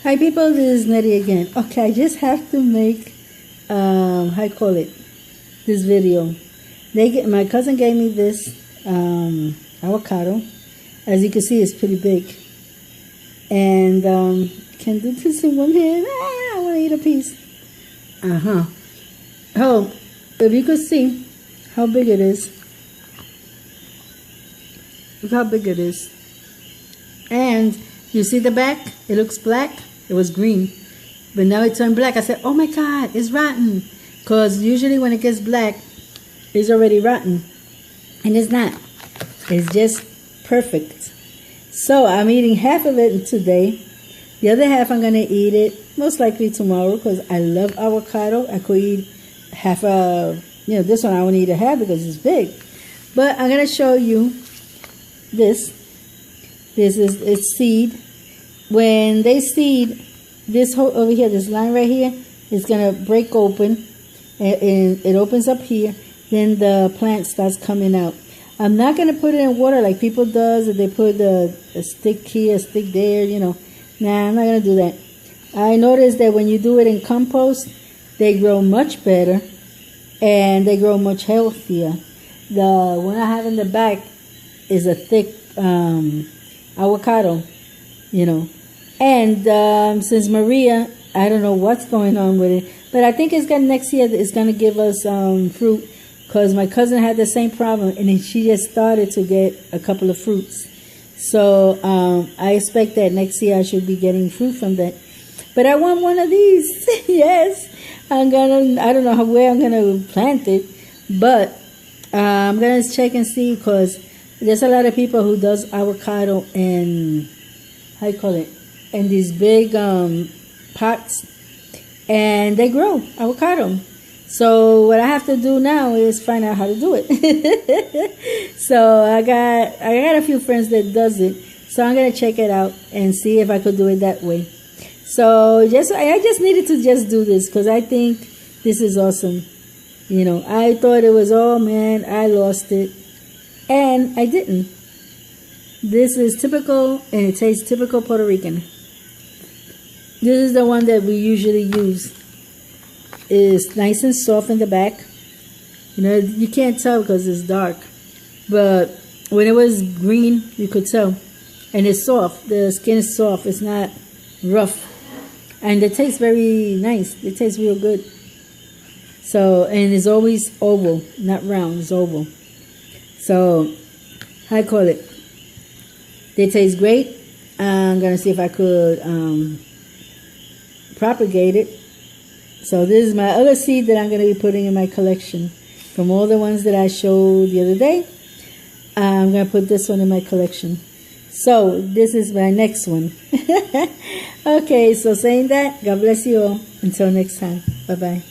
Hi people, this is Nery again. Okay, I just have to make, this video. My cousin gave me this avocado. As you can see, it's pretty big. And can do this in one hand. I want to eat a piece. Oh, if you could see how big it is. Look how big it is. And you see the back? It looks black. It was green, but now it turned black. I said, oh my God, it's rotten. Because usually when it gets black, it's already rotten. And it's not. It's just perfect. So I'm eating half of it today. The other half I'm going to eat it most likely tomorrow because I love avocado. I could eat half of, this one I want to eat a half because it's big. But I'm going to show you this. This is its seed. When they seed, this whole over here, this line right here, is going to break open. And it opens up here. Then the plant starts coming out. I'm not going to put it in water like people does. If they put a stick here, a stick there, Nah, I'm not going to do that. I noticed that when you do it in compost, they grow much better. And they grow much healthier. The one I have in the back is a thick avocado, And since Maria, I don't know what's going on with it, but I think next year it's going to give us fruit because my cousin had the same problem and then she just started to get a couple of fruits. So I expect that next year I should be getting fruit from that. But I want one of these. Yes, I don't know where I'm going to plant it, but I'm going to check and see because there's a lot of people who does avocado in, in these big pots, and they grow avocado. So what I have to do now is find out how to do it. So I got a few friends that does it, so I'm gonna check it out and see if I could do it that way. So I just needed to just do this because I think this is awesome. I thought it was, oh man, I lost it, and I didn't. This is typical, and it tastes typical Puerto Rican. This is the one that we usually use. It's nice and soft in the back. You can't tell because it's dark. But when it was green, you could tell. And it's soft. The skin is soft. It's not rough. And it tastes very nice. It tastes real good. So, and it's always oval, not round. It's oval. So, They taste great. I'm going to see if I could propagate it. So this is my other seed that I'm going to be putting in my collection. From all the ones that I showed the other day, I'm going to put this one in my collection. So this is my next one. Okay, so saying that, God bless you all. Until next time. Bye-bye.